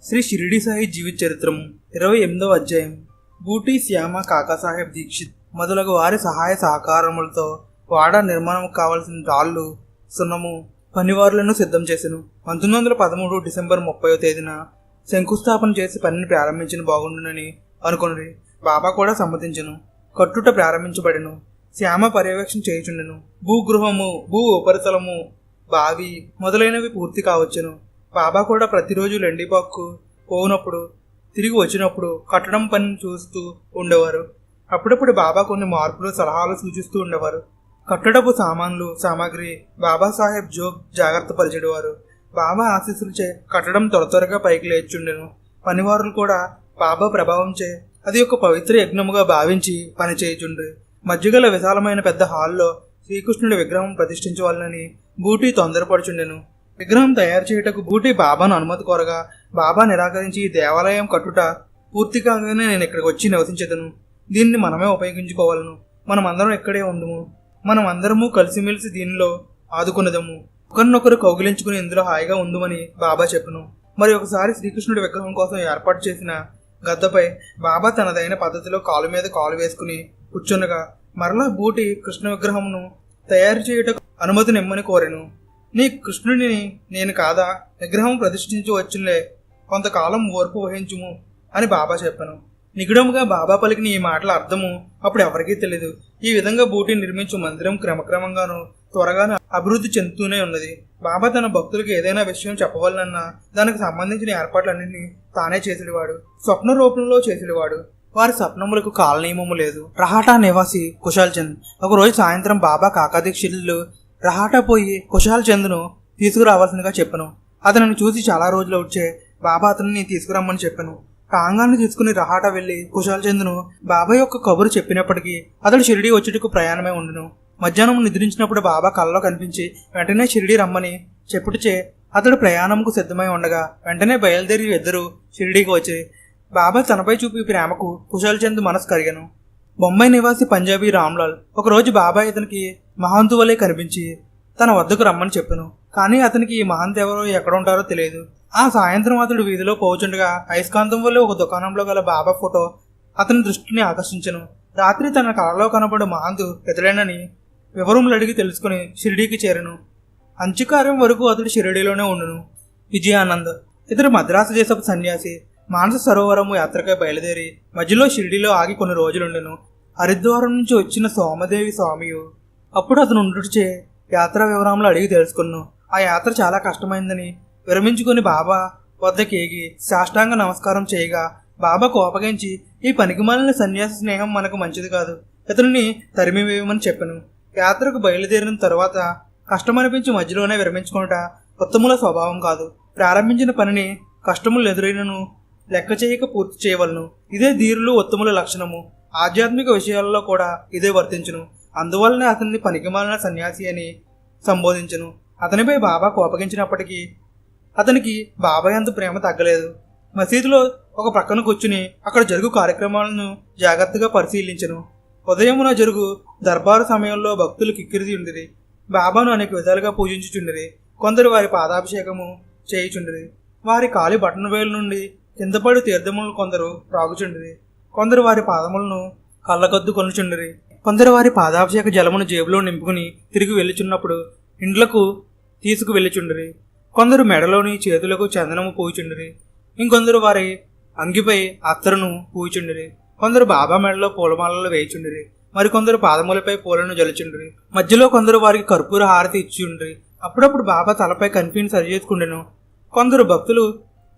శ్రీ షిరిడి సాయి జీవిత చరిత్రము 28వ అధ్యాయం. బూటీ శ్యామ కాకాసాహెబ్ దీక్షిత్ మొదలగు వారి సహాయ సహకారములతో వాడ నిర్మాణం కావలసిన రాళ్ళు, సున్నము, పనివారులను సిద్ధం చేసెను. 1913 డిసెంబర్ 30వ తేదీన శంకుస్థాపన చేసి పనిని ప్రారంభించిన బాగుండునని అనుకుని బాబా కూడా సమ్మతించెను. కట్టుట ప్రారంభించబడెను. శ్యామ పర్యవేక్షణ చేయుచుండెను. భూగృహము, భూ ఉపరితలము, బావి మొదలైనవి పూర్తి కావచ్చును. బాబా కూడా ప్రతిరోజు లెండిపాక్కు పోనప్పుడు తిరిగి వచ్చినప్పుడు కట్టడం పని చూస్తూ ఉండేవారు. అప్పుడప్పుడు బాబా కొన్ని మార్పులు, సలహాలు సూచిస్తూ ఉండేవారు. కట్టడపు సామాన్లు, సామాగ్రి బాబాసాహెబ్ జోగ్ జాగ్రత్త పరిచేవారు. బాబా ఆశీస్సులచే కట్టడం త్వరగా పైకి లేచుండెను. పనివారులు కూడా బాబా ప్రభావంచే అది ఒక పవిత్ర యజ్ఞముగా భావించి పని చేయుచుండ్రి. మధ్యగల విశాలమైన పెద్ద హాల్లో శ్రీకృష్ణుడి విగ్రహం ప్రతిష్ఠించవాలని బూటీ తొందరపడుచుండెను. విగ్రహం తయారు చేయుటకు బూటీ బాబాను అనుమతి కోరగా బాబా నిరాకరించి ఈ దేవాలయం కట్టుట పూర్తి కాగానే నేను ఇక్కడికి వచ్చి నివసించేదను. దీన్ని మనమే ఉపయోగించుకోవాలను. మనమందరం ఇక్కడే ఉందము. మనమందరము కలిసిమెలిసి దీనిలో ఆదుకునేదము. ఒకరినొకరు కౌగిలించుకుని ఇందులో హాయిగా ఉందమని బాబా చెప్పను. మరి ఒకసారి శ్రీకృష్ణుడి విగ్రహం కోసం ఏర్పాటు చేసిన గద్దపై బాబా తనదైన పద్ధతిలో కాలు మీద కాలు వేసుకుని కూర్చునగా మరలా బూటి కృష్ణ విగ్రహమును తయారు చేయుటకు అనుమతినిమ్మని కోరెను. నీ కృష్ణుడిని నేను కాదా, విగ్రహం ప్రతిష్ఠించి వచ్చులే, కొంతకాలం ఓర్పు వహించుము అని బాబా చెప్పాను. నిగుడముగా బాబా పలికిన ఈ మాటల అర్థము అప్పుడు ఎవరికీ తెలియదు. ఈ విధంగా బూటి నిర్మించు మందిరం క్రమక్రమంగాను త్వరగాను అభివృద్ధి చెందుతూనే ఉన్నది. బాబా తన భక్తులకు ఏదైనా విషయం చెప్పవాలన్నా దానికి సంబంధించిన ఏర్పాట్లన్నింటినీ తానే చేసేవాడు. స్వప్న రూపంలో చేసేవాడు. వారి స్వప్నములకు కాలనియమము లేదు. రహాటా నివాసి కుశాల్ చంద్ ఒకరోజు సాయంత్రం బాబా కాకాదీక్షితులు రహాటా పోయి కుశాల్ చంద్ను తీసుకురావాల్సిందిగా చెప్పాను. అతనిని చూసి చాలా రోజులు వచ్చే బాబా అతనిని తీసుకురమ్మని చెప్పాను. కాంగాన్ని తీసుకుని రహాటా వెళ్లి కుశాల్ చంద్ను బాబా యొక్క కబురు చెప్పినప్పటికీ అతడు షిరిడి వచ్చేటకు ప్రయాణమే ఉండును. మధ్యాహ్నం నిద్రించినప్పుడు బాబా కలలో కనిపించి వెంటనే షిరిడి రమ్మని చెప్పుటచే అతడు ప్రయాణంకు సిద్ధమై ఉండగా వెంటనే బయలుదేరి ఇద్దరు షిరిడీకి వచ్చి బాబా తనపై చూపి ప్రేమకు కుశాల్ చంద్ మనసు కరిగాను. బొంబాయి నివాసి పంజాబీ రామ్లాల్ ఒకరోజు బాబా ఇతనికి మహాంతు వలె కనిపించి తన వద్దకు రమ్మని చెప్పాను. కానీ అతనికి ఈ మహంత్ ఎవరో ఎక్కడుంటారో తెలియదు. ఆ సాయంత్రం అతడు వీధిలో పోచుండగా అయస్కాంతం వల్ల ఒక దుకాణంలో గల బాబా ఫోటో అతని దృష్టిని ఆకర్షించను. రాత్రి తన కళలో కనబడే మహంతు ఇతడేనని వివరములు అడిగి తెలుసుకుని షిరిడీకి చేరను. అంచుకార్యం వరకు అతడు షిరిడీలోనే ఉండును. విజయానంద్ ఇతడు మద్రాసు దేశపు సన్యాసి. మానస సరోవరము యాత్రకై బయలుదేరి మధ్యలో షిరిడీలో ఆగి కొన్ని రోజులుండెను. హరిద్వారం నుంచి వచ్చిన సోమదేవి స్వామియు అప్పుడు అతను ఉండుచే యాత్రా వివరములు అడిగి తెలుసుకున్నాను. ఆ యాత్ర చాలా కష్టమైందని విరమించుకుని బాబా వద్దకేగి సాష్టాంగ నమస్కారం చేయగా బాబా కోపగించి ఈ పనికిమాలిన సన్యాసి స్నేహం మనకు మంచిది కాదు, ఇతనిని తరిమివేయమని చెప్పాను. యాత్రకు బయలుదేరిన తరువాత కష్టమనిపించి మధ్యలోనే విరమించుకునుట ఉత్తముల స్వభావం కాదు. ప్రారంభించిన పనిని కష్టములు ఎదురైనను లెక్క చేయక పూర్తి చేయవలను. ఇదే ధీరులు ఉత్తముల లక్షణము. ఆధ్యాత్మిక విషయాలలో కూడా ఇదే వర్తించును. అందువల్లనే అతన్ని పనికిమాలిన సన్యాసి అని సంబోధించను. అతనిపై బాబా కోపగించినప్పటికీ అతనికి బాబా యందు ప్రేమ తగ్గలేదు. మసీదులో ఒక ప్రక్కన కూర్చుని అక్కడ జరుగు కార్యక్రమాలను జాగ్రత్తగా పరిశీలించను. ఉదయమున జరుగు దర్బారు సమయంలో భక్తులు కిక్కిరిది ఉండిరి. బాబాను అనేక విధాలుగా పూజించుచుండిరి. కొందరు వారి పాదాభిషేకము చేయుచుండిరి. వారి కాలి బటన్ వేలు నుండి కిందపడి తీర్థములను కొందరు త్రాగుచుండిరి. కొందరు వారి పాదములను కళ్ళకద్దు కొనుచుండిరి. కొందరు వారి పాదాభిషేక జలమును జేబులో నింపుకుని తిరిగి వెళ్ళుచున్నప్పుడు ఇండ్లకు తీసుకు వెళ్ళుచుండిరి. కొందరు మెడలోని చేతులకు చందనము పూచుండిరి. ఇంకొందరు వారి అంగిపై అత్తరును పూచుండిరి. కొందరు బాబా మెడలో పూలమాలలో వేయుచుండిరి. మరికొందరు పాదములపై పూలను జలుచుండిరి. మధ్యలో కొందరు వారికి కర్పూర హారతి ఇచ్చిచుండిరి. అప్పుడప్పుడు బాబా తలపై కనిపిని సరిచేసుకుండెను. కొందరు భక్తులు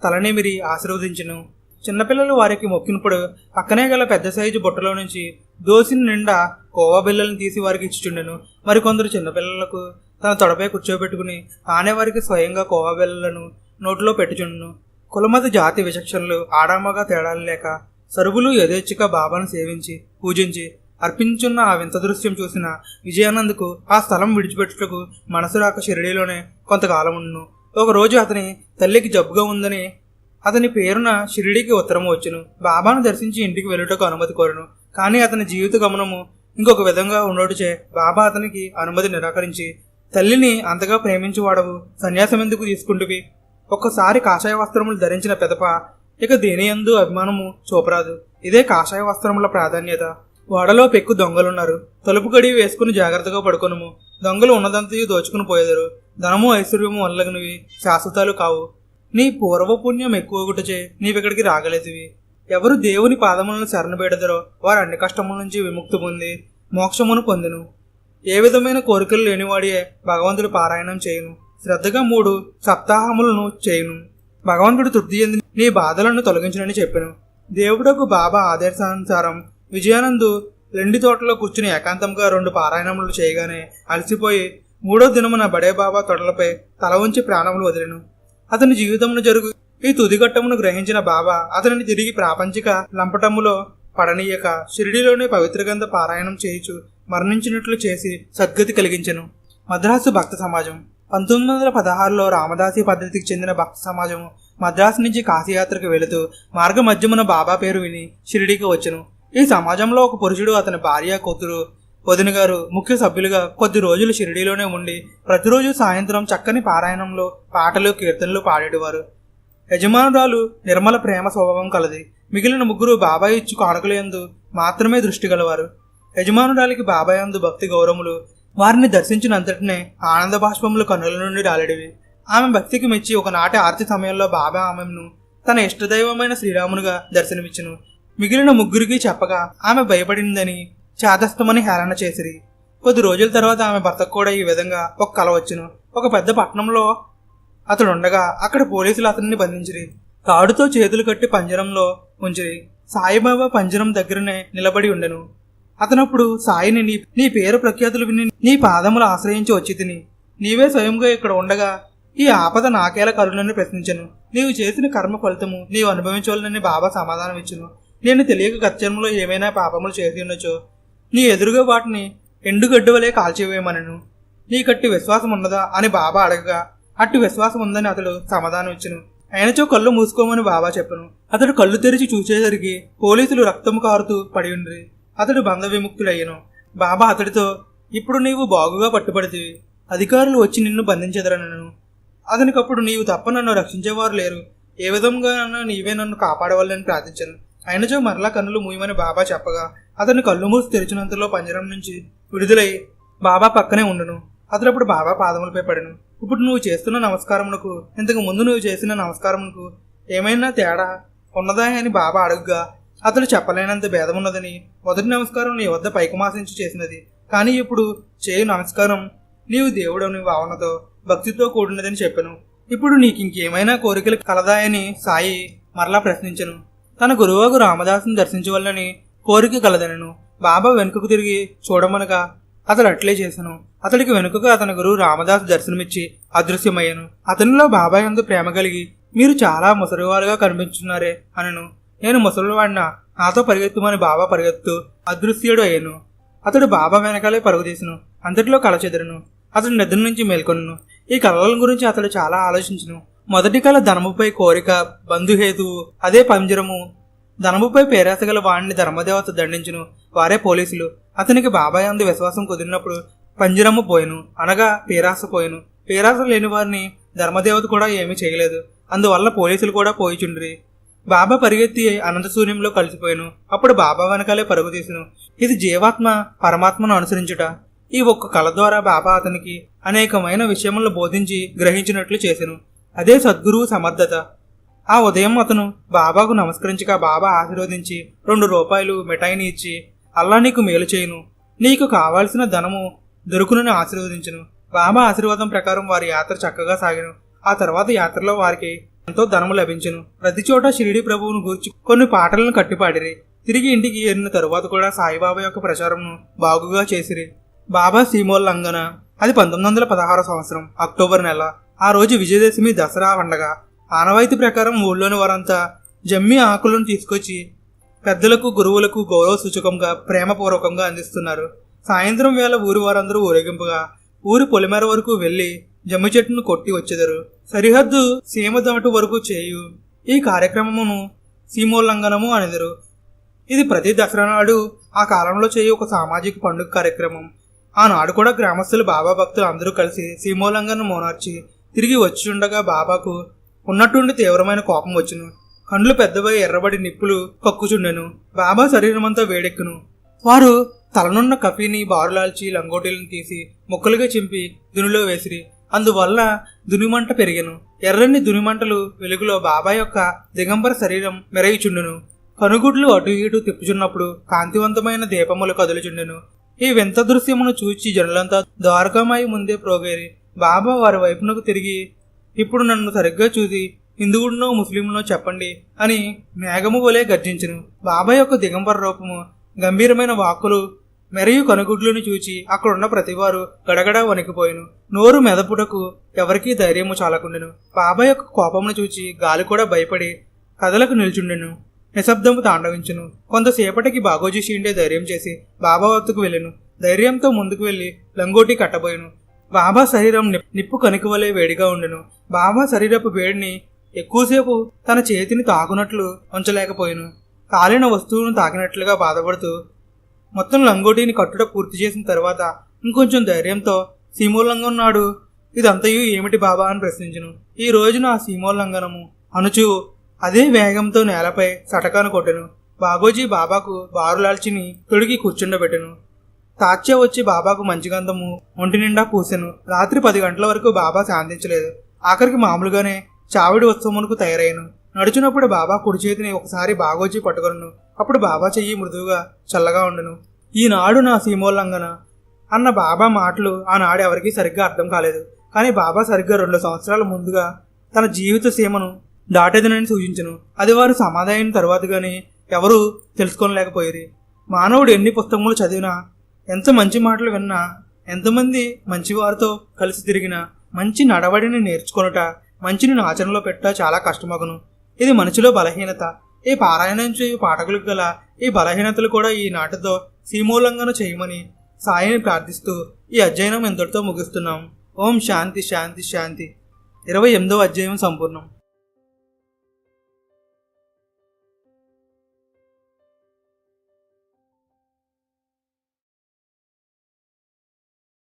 తలనిమిరి ఆశీర్వదించెను. చిన్నపిల్లలు వారికి మొక్కినప్పుడు పక్కనే గల పెద్ద సైజు బుట్టలో నుంచి దోసిన నిండా కోవా బిళ్ళలను తీసి వారికి ఇచ్చిచుండెను. మరికొందరు చిన్నపిల్లలకు తన తొడపై కూర్చోబెట్టుకుని ఆనేవారికి స్వయంగా కోవా బిళ్ళలను నోటిలో పెట్టుచుండెను. కులమత జాతి విచక్షణలు ఆడామగా తేడాలు లేక సరువులు యథేచ్ఛగా బాబాను సేవించి పూజించి అర్పించున్న ఆ వింత దృశ్యం చూసిన విజయానంద్కు ఆ స్థలం విడిచిపెట్టుటకు మనసు రాక షిరిడీలోనే కొంతకాలం ఉండును. ఒకరోజు అతని తల్లికి జబ్బుగా ఉందని అతని పేరున షిరిడీకి ఉత్తరం వచ్చును. బాబాను దర్శించి ఇంటికి వెళ్ళుటకు అనుమతి కోరను. కానీ అతని జీవిత గమనము ఇంకొక విధంగా ఉండటచే బాబా అతనికి అనుమతి నిరాకరించి తల్లిని అంతగా ప్రేమించువాడవు సన్యాసం ఎందుకు తీసుకుంటువి, ఒక్కసారి కాషాయ వస్త్రములు ధరించిన పెదప ఇక దేనియందు అభిమానము చూపరాదు. ఇదే కాషాయ వస్త్రముల ప్రాధాన్యత. వాడలో పెక్కు దొంగలున్నారు. తలుపు గడి వేసుకుని జాగ్రత్తగా పడుకొనుము. దొంగలు ఉన్నదంతయు దోచుకుని పోయేదరు. ధనము ఐశ్వర్యము వల్లగనివి శాశ్వతాలు కావు. నీ పూర్వపుణ్యం ఎక్కువగుటచే నీవిక్కడికి రాగలేదువి. ఎవరు దేవుని పాదములను శరణబెడదరో వారు అన్ని కష్టముల నుంచి విముక్తి పొంది మోక్షమును పొందును. ఏ విధమైన కోరికలు లేనివాడియే భగవంతుడు పారాయణం చేయును. శ్రద్ధగా 3 సప్తాహములను చేయును. భగవంతుడు తృప్తి చెంది నీ బాధలను తొలగించునని చెప్పెను. దేవుడకు బాబా ఆదేశానుసారం విజయానందు లెండి తోటలో కూర్చుని ఏకాంతంగా 2 పారాయణములు చేయగానే అలసిపోయి 3వ దినమున బడే బాబా తొడలపై తల ఉంచి ప్రాణములు వదిలెను. అతని జీవితమును జరుగు ఈ తుదిఘట్టమును గ్రహించిన బాబా అతనిని తిరిగి ప్రాపంచిక లంపటములో పడనీయక షిరిడిలోనే పవిత్రగంధ పారాయణం చేయుచు మరణించినట్లు చేసి సద్గతి కలిగించెను. మద్రాసు భక్త సమాజం 1916లో రామదాసి పద్ధతికి చెందిన భక్త సమాజం మద్రాసు నుంచి కాశీయాత్రకు వెళుతూ మార్గ మధ్యమున బాబా పేరు విని షిరిడీకి వచ్చెను. ఈ సమాజంలో ఒక పురుషుడు, అతని భార్య, కూతురు, వదిన గారు ముఖ్య సభ్యులుగా కొద్ది రోజులు షిరిడీలోనే ఉండి ప్రతిరోజు సాయంత్రం చక్కని పారాయణంలో పాటలు, కీర్తనలు పాడేటివారు. యజమానురాలు నిర్మల ప్రేమ స్వభావం కలది. మిగిలిన 3 బాబా ఇచ్చు కానుకలందు మాత్రమే దృష్టి గలవారు. యజమానురాలికి బాబా యందు భక్తి గౌరవములు వారిని దర్శించినంతటినే ఆనంద బాష్పములు కన్నుల నుండి రాలడివి. ఆమె భక్తికి మెచ్చి ఒకనాటి ఆర్తి సమయంలో బాబా ఆమెను తన ఇష్టదైవమైన శ్రీరామునిగా దర్శనమిచ్చును. మిగిలిన 3 చెప్పగా ఆమె భయపడిందని చాదస్తమని హేళన చేసిరి. కొద్ది రోజుల తర్వాత ఆమె భర్తకు కూడా ఈ విధంగా ఒక కల వచ్చును. ఒక పెద్ద పట్టణంలో అతడుండగా అక్కడ పోలీసులు అతన్ని బంధించిరి. తాడుతో చేతులు కట్టి పంజరంలో ఉంచిరి. సాయిబాబా పంజరం దగ్గరనే నిలబడి ఉండెను. అతనప్పుడు సాయిని నీ పేరు ప్రఖ్యాతులు విని నీ పాదములు ఆశ్రయించి వచ్చి తిని నీవే స్వయంగా ఇక్కడ ఉండగా ఈ ఆపద నాకేలా కరుణని ప్రశ్నించను. నీవు చేసిన కర్మ ఫలితము నీవు అనుభవించవాలని బాబా సమాధానం ఇచ్చును. నేను తెలియక గతంలో ఏమైనా పాపములు చేసి ఉండొచ్చో నీ ఎదురుగా వాటిని ఎండుగడ్డు వలె కాల్చివేయమనను. నీకట్టి విశ్వాసం ఉన్నదా అని బాబా అడగగా అట్టి విశ్వాసం ఉందని అతడు సమాధానం ఇచ్చును. ఆయనచో కళ్ళు మూసుకోమని బాబా చెప్పను. అతడు కళ్ళు తెరిచి చూసేసరికి పోలీసులు రక్తము కారుతూ పడి ఉండ్రి. అతడు బంధ విముక్తుడయ్యను. బాబా అతడితో, ఇప్పుడు నీవు బాగుగా పట్టుబడితివి. అధికారులు వచ్చి నిన్ను బంధించెదరనను. అతనికప్పుడు నీవు తప్ప నన్ను రక్షించేవారు లేరు. ఏ విధంగా నీవే నన్ను కాపాడవాలని ప్రార్థించను. ఆయనచో మరలా కన్నులు మూయమని బాబా చెప్పగా అతను కళ్ళు మూసి తెరిచినంతలో పంజరం నుంచి విడుదలై బాబా పక్కనే ఉండును. అతడప్పుడు బాబా పాదములపై పడెను. ఇప్పుడు నువ్వు చేస్తున్న నమస్కారమునకు ఇంతకు ముందు నువ్వు చేసిన నమస్కారమునకు ఏమైనా తేడా ఉన్నదా అని బాబా అడుగుగా అతడు చెప్పలేనంత భేదమున్నదని, మొదటి నమస్కారం నీ వద్ద పైకమాసించి చేసినది, కానీ ఇప్పుడు చేయు నమస్కారం నీవు దేవుడని భావనతో భక్తితో కూడినదని చెప్పాను. ఇప్పుడు నీకు ఇంకేమైనా కోరికలు కలదాయని సాయి మరలా ప్రశ్నించను. తన గురువుకు రామదాసుని దర్శించవల్లని కోరిక కలదనను. బాబా వెనుకకు తిరిగి చూడమనగా అతడు అట్లే చేశాను. అతడికి వెనుకగా అతని గురువు రామదాసు దర్శనమిచ్చి అదృశ్యమయ్యను. అతనిలో బాబా యందు ప్రేమ కలిగి, మీరు చాలా ముసలివారుగా కనిపించున్నారే అనను. నేను ముసలివాడిన, నాతో పరిగెత్తుమని బాబా పరిగెత్తు అదృశ్యుడు అయ్యను. అతడు బాబా వెనకాలే పరుగు తీసను. అంతటిలో కళ చెదరను. అతడు నిద్ర నుంచి మేల్కొనను. ఈ కళల గురించి అతడు చాలా ఆలోచించును. మొదటి కళ ధనముపై కోరిక, బంధుహేతువు, అదే పంజరము. ధనముపై పేరాసగల వాణ్ణి ధర్మదేవత దండించును, వారే పోలీసులు. అతనికి బాబా యందు విశ్వాసం కుదిరినప్పుడు పంజరము పోయెను, అనగా పేరాస పోయెను. పేరాస లేని వారిని ధర్మదేవత కూడా ఏమీ చేయలేదు. అందువల్ల పోలీసులు కూడా పోయిచుండ్రి. బాబా పరిగెత్తి అనంతశూన్యంలో కలిసిపోయాను. అప్పుడు బాబా వెనకాలే పరుగు తీసెను. ఇది జీవాత్మ పరమాత్మను అనుసరించుట. ఈ ఒక్క కళ ద్వారా బాబా అతనికి అనేకమైన విషయములను బోధించి గ్రహించినట్లు చేసెను. అదే సద్గురువు సమర్థత. ఆ ఉదయం అతను బాబాకు నమస్కరించగా బాబా ఆశీర్వదించి 2 రూపాయలు మిఠాయిని ఇచ్చి, అల్లా నీకు మేలు చేయును, నీకు కావాల్సిన ధనము దొరుకునని ఆశీర్వదించును. బాబా ఆశీర్వాదం ప్రకారం వారి యాత్ర చక్కగా సాగెను. ఆ తర్వాత యాత్రలో వారికి ఎంతో ధనము లభించెను. ప్రతి చోట షిరిడి ప్రభువును గూర్చి కొన్ని పాటలను కట్టిపాడిరి. తిరిగి ఇంటికి ఏరిన తరువాత కూడా సాయిబాబా యొక్క ప్రచారంను బాగుగా చేసిరి. బాబా సీమోల్లంఘన. అది 1916 సంవత్సరం అక్టోబర్ నెల. ఆ రోజు విజయదశమి దసరా పండగ. ఆనవాయితీ ప్రకారం ఊళ్ళోని వారంతా జమ్మి ఆకులను తీసుకొచ్చి పెద్దలకు, గురువులకు గౌరవ సూచకంగా ప్రేమపూర్వకంగా అందిస్తున్నారు. సాయంత్రం వేళ ఊరి వారందరూ ఊరేగింపుగా ఊరి పొలిమేర వరకు వెళ్లి జమ్మి చెట్టును కొట్టి వచ్చేదరు. సరిహద్దు సీమ దాటు వరకు చేయు ఈ కార్యక్రమమును సీమోల్లంఘనము అనేదరు. ఇది ప్రతి దసరా నాడు ఆ కాలంలో చేయు ఒక సామాజిక పండుగ కార్యక్రమం. ఆనాడు కూడా గ్రామస్తులు బాబా భక్తులు అందరూ కలిసి సీమోల్లంఘన మోనార్చి తిరిగి వచ్చి ఉండగా బాబాకు ఉన్నట్టుండి తీవ్రమైన కోపం వచ్చును. కండ్లు పెద్దవై ఎర్రబడి నిప్పులు కక్కుచుండెను. బాబా శరీరమంతా వేడెక్కును. వారు తలనున్న కఫీని బారులాల్చి లంగోటీలను తీసి ముక్కలుగా చింపి దునిలో వేసిరి. అందువల్ల దునిమంట పెరిగెను. ఎర్రని దునిమంటలు వెలుగులో బాబా యొక్క దిగంబర శరీరం మెరయిచుండెను. కనుగుడ్లు అటు ఇటు తిప్పుచున్నప్పుడు కాంతివంతమైన దీపములు కదులుచుండెను. ఈ వింత దృశ్యమును చూచి జనులంతా ద్వారకామాయి ముందే ప్రోగేరి. బాబా వారి వైపునకు తిరిగి, ఇప్పుడు నన్ను సరిగ్గా చూసి హిందువుడినో ముస్లింనో చెప్పండి అని మేఘము వలె గర్జించెను. బాబా యొక్క దిగంబర రూపము, గంభీరమైన వాక్కులు, మెరయు కనుగుడ్లను చూచి అక్కడున్న ప్రతివారు గడగడా వణికిపోయిను. నోరు మెదపుటకు ఎవరికీ ధైర్యము చాలకుండెను. బాబా యొక్క కోపమును చూచి గాలి కూడా భయపడి కదలకు నిల్చుండెను. నిశ్శబ్దము తాండవించును. కొంతసేపటికి బాగోజీ షీండే ధైర్యం చేసి బాబా వద్దకు వెళ్ళెను. ధైర్యంతో ముందుకు వెళ్లి లంగోటి కట్టబోయెను. బాబా శరీరం నిప్పు కణికవలే వేడిగా ఉండెను. బాబా శరీరపు వేడిని ఎక్కువసేపు తన చేతిని తాకునట్లు ఉంచలేకపోయాను. కాలిన వస్తువును తాకినట్లుగా బాధపడుతూ మొత్తం లంగోటిని కట్టుట పూర్తి చేసిన తర్వాత ఇంకొంచెం ధైర్యంతో సీమోల్లంఘనాడు. ఇదంతయు ఏమిటి బాబా అని ప్రశ్నించును. ఈ రోజున ఆ సీమోల్లంఘనము అనుచు అదే వేగంతో నేలపై సటకాను కొట్టెను. బాగోజీ బాబాకు బారులాల్చిని తొడిగి కూర్చుండబెట్టెను. తాత్య వచ్చి బాబాకు మంచి గంధము ఒంటి నిండా పూసెను. రాత్రి 10 గంటల వరకు బాబా శాంతించలేదు. ఆఖరికి మామూలుగానే చావిడి ఉత్సవమునకు తయారయ్యను. నడుచున్నప్పుడు బాబా కుడి చేతిని ఒకసారి బాగోజీ పట్టుకొను. అప్పుడు బాబా చెయ్యి మృదువుగా చల్లగా ఉండెను. ఈనాడు నా సీమోల్లంఘన అన్న బాబా మాటలు ఆనాడు ఎవరికీ సరిగ్గా అర్థం కాలేదు. కానీ బాబా సరిగ్గా 2 సంవత్సరాల ముందుగా తన జీవిత సీమను దాటేదనని సూచించను. అది వారు సమాధానం తర్వాత గాని ఎవరూ తెలుసుకోలేకపోయారు. మానవుడు ఎన్ని పుస్తకములు చదివినా, ఎంత మంచి మాటలు విన్నా, ఎంతమంది మంచివారితో కలిసి తిరిగినా మంచి నడవడిని నేర్చుకొనుట, మంచిని ఆచరణలో పెట్ట చాలా కష్టమగును. ఇది మనిషిలో బలహీనత. ఈ పారాయణం చేయు పాఠకులకు గల ఈ బలహీనతలు కూడా ఈ నాటితో సీమోల్లంఘన చేయమని సాయిని ప్రార్థిస్తూ ఈ అధ్యయనం ఎంతటితో ముగిస్తున్నాం. ఓం శాంతి శాంతి శాంతి. 28వ అధ్యాయం సంపూర్ణం.